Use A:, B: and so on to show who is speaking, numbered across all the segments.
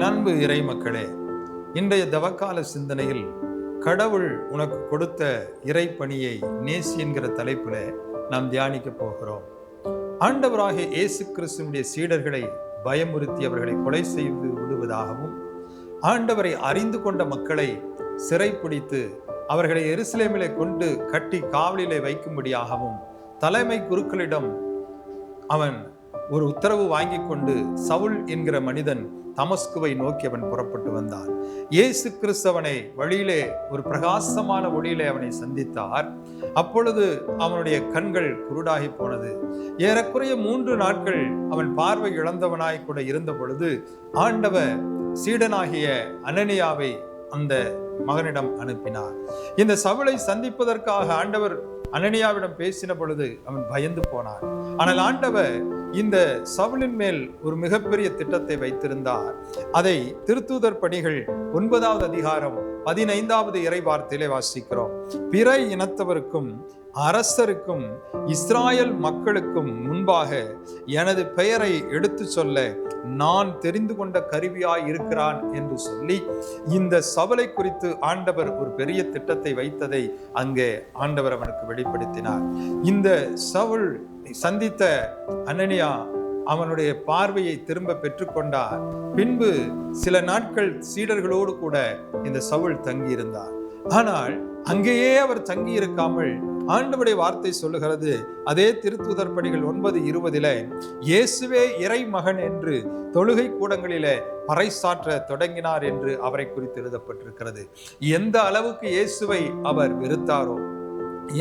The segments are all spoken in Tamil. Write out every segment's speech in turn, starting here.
A: என் அன்பு இறை மக்களே, இன்றைய தவக்கால சிந்தனையில் கடவுள் உனக்கு கொடுத்த இறைப்பணியை நேசி என்கிற தலைப்பில் நாம் தியானிக்க போகிறோம். ஆண்டவராகிய இயேசு கிறிஸ்துவினுடைய சீடர்களை பயமுறுத்தி அவர்களை கொலை செய்து விடுவதாகவும், ஆண்டவரை அறிந்து கொண்ட மக்களை சிறைப்பிடித்து அவர்களை எருசலேமிலே கொண்டு கட்டி காவலிலே வைக்கும்படியாகவும் தலைமை குருக்களிடம் அவன் ஒரு உத்தரவு வாங்கி கொண்டு சவுல் என்கிற மனிதன் தமஸ்குவை நோக்கி அவன் புறப்பட்டு வந்தான். இயேசு கிறிஸ்து அவனை வழியிலே ஒரு பிரகாசமான ஒளியிலே அவனை சந்தித்தார். அப்பொழுது அவனுடைய கண்கள் குருடாகி போனது. ஏறக்குறைய 3 நாட்கள் அவன் பார்வை இழந்தவனாய் கூட இருந்த பொழுது ஆண்டவர் சீடனாகிய அனனியாவை அந்த மகனிடம் அனுப்பினார். இந்த சவுலை சந்திப்பதற்காக ஆண்டவர் அனனியாவிடம் பேசின பொழுது அவன் பயந்து போனான். ஆனால் ஆண்டவர் இந்த சவுலின் மேல் ஒரு மிகப்பெரிய திட்டத்தை வைத்திருந்தார். அதை திருத்தூதர் பணிகள் 9வது அதிகாரம் 15வது இறை வார்த்தையிலே வாசிக்கிறோம். பிற இனத்தவருக்கும் அரசருக்கும் இஸ்ராயல் மக்களுக்கும் முன்பாக எனது பெயரை எடுத்து சொல்ல நான் தெரிந்து கொண்ட கருவியாய் இருக்கிறான் என்று சொல்லி இந்த சவுலை குறித்து ஆண்டவர் ஒரு பெரிய திட்டத்தை வைத்ததை அங்கே ஆண்டவர் அவனுக்கு வெளிப்படுத்தினார். இந்த சவுல் சந்தித்த அனனியா அவனுடைய பார்வையை திரும்ப பெற்றுக்கொண்டார். பின்பு சில நாட்கள் சீடர்களோடு கூட இந்த சவுல் தங்கியிருந்தார். ஆனால் அங்கேயே அவர் தங்கி இருக்காமல் ஆண்டவருடைய வார்த்தை சொல்லுகிறது, அதே திருத்தூதர் பணிகள் 9:20 இயேசுவே இறை மகன் என்று தொழுகை கூடங்களிலே பறைசாற்ற தொடங்கினார் என்று அவரை குறித்து எழுதப்பட்டிருக்கிறது. எந்த அளவுக்கு இயேசுவை அவர் வெறுத்தாரோ,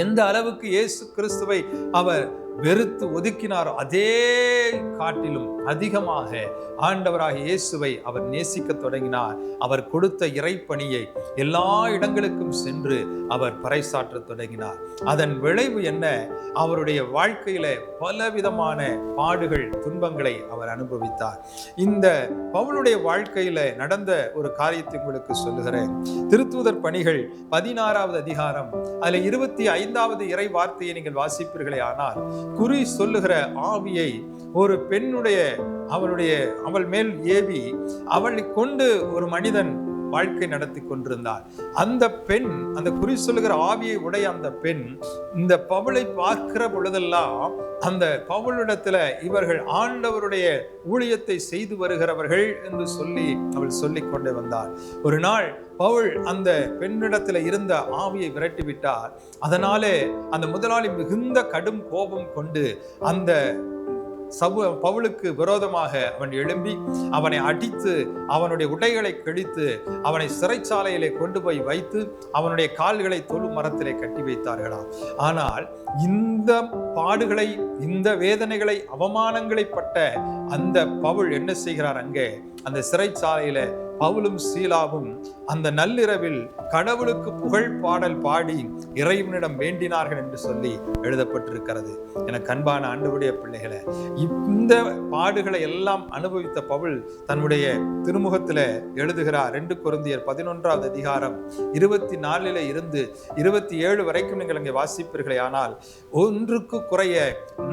A: எந்த அளவுக்கு இயேசு கிறிஸ்துவை அவர் வெறுத்து ஒதுக்கினாரோ, அதே காட்டிலும் அதிகமாக ஆண்டவராக இயேசுவை அவர் நேசிக்க தொடங்கினார். அவர் கொடுத்த இறைப்பணியை எல்லா இடங்களுக்கும் சென்று அவர் பறைசாற்ற தொடங்கினார். அதன் விளைவு என்ன? அவருடைய வாழ்க்கையில பலவிதமான பாடுகள், துன்பங்களை அவர் அனுபவித்தார். இந்த பவுலுடைய வாழ்க்கையில நடந்த ஒரு காரியத்தை உங்களுக்கு சொல்லுகிறேன். திருத்தூதர் பணிகள் 16வது அதிகாரம் அதுல 25வது இறை வார்த்தையை நீங்கள் வாசிப்பீர்களே ஆனால், குறி சொல்லுகிற ஆவியை ஒரு பெண்ணுடைய அவள் மேல் ஏவி அவளை கொண்டு ஒரு மனிதன் வாழ்க்கை நடத்தி கொண்டிருந்தார். அந்த பெண், அந்த குறி சொல்லுகிற ஆவியை உடைய அந்த பெண் இந்த பவுலை பார்க்கிற பொழுதெல்லாம் அந்த பவுலிடத்துல இவர்கள் ஆண்டவருடைய ஊழியத்தை செய்து வருகிறவர்கள் என்று சொல்லி அவள் சொல்லிக் கொண்டே வந்தார். ஒரு நாள் பவுல் அந்த பெண்ணிடத்துல இருந்த ஆவியை விரட்டி விட்டார். அதனாலே அந்த முதலாளி மிகுந்த கடும் கோபம் கொண்டு அந்த பவுலுக்கு விரோதமாக அவன் எழும்பி அவனை அடித்து அவனுடைய உடைகளை கிழித்து அவனை சிறைச்சாலையிலே கொண்டு போய் வைத்து அவனுடைய கால்களை தொழு மரத்திலே கட்டி வைத்தார்களாம். ஆனால் இந்த பாடுகளை, இந்த வேதனைகளை, அவமானங்களை பட்ட அந்த பவுல் என்ன செய்கிறார்? அங்கே அந்த சிறைச்சாலையில பவுலும் சீலாவும் அந்த நள்ளிரவில் கடவுளுக்கு புகழ் பாடல் பாடி இறைவனிடம் வேண்டினார்கள் என்று சொல்லி எழுதப்பட்டிருக்கிறது. எனக்கு அன்பான ஆண்டவருடைய பிள்ளைகளை, இந்த பாடுகளை எல்லாம் அனுபவித்த பவுல் தன்னுடைய திருமுகத்துல எழுதுகிறார். 2 கொரிந்தியர் 11வது அதிகாரம் 24 இருந்து 27 வரைக்கும் நீங்கள் அங்கே வாசிப்பீர்களே ஆனால், ஒன்றுக்கு குறைய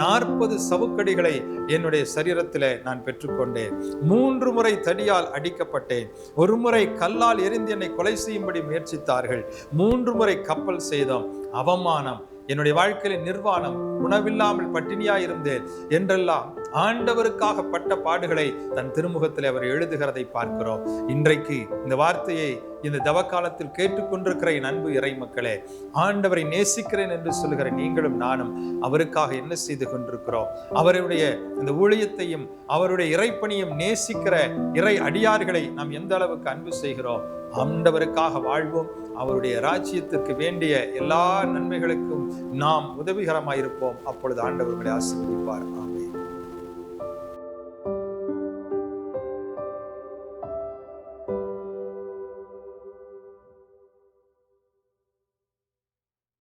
A: 40 சவுக்கடிகளை என்னுடைய சரீரத்தில் நான் பெற்றுக்கொண்டேன். 3 முறை தடியால் அடிக்கப்பட்டேன். 1 முறை கல்லால் எரிந்து என்னை கொலை செய்யும்படி முயற்சித்தார்கள். 3 முறை கப்பல் சேதம், அவமானம், என்னுடைய வாழ்க்கையில நிர்வாணம், உணவில்லாமல் பட்டினியாயிருந்தேன் என்றெல்லாம் ஆண்டவருக்காக பட்ட பாடுகளை தன் திருமுகத்தில் அவர் எழுதுகிறதை பார்க்கிறோம். இன்றைக்கு இந்த வார்த்தையை இந்த தவக்காலத்தில் கேட்டுக்கொண்டிருக்கிற என் அன்பு இறை மக்களே, ஆண்டவரை நேசிக்கிறேன் என்று சொல்லுகிற நீங்களும் நானும் அவருக்காக என்ன செய்து கொண்டிருக்கிறோம்? அவருடைய இந்த ஊழியத்தையும் அவருடைய இறைப்பணியும் நேசிக்கிற இறை அடியார்களை நாம் எந்த அளவுக்கு அன்பு செய்கிறோம்? ஆண்டவருக்காக வாழ்வோம். அவருடைய ராஜ்யத்திற்கு வேண்டிய எல்லா நன்மைகளுக்கும் நாம் உதவிகரமாயிருப்போம். அப்பொழுது ஆண்டவர்களை ஆசீர்வதிப்பார். ஆமென்.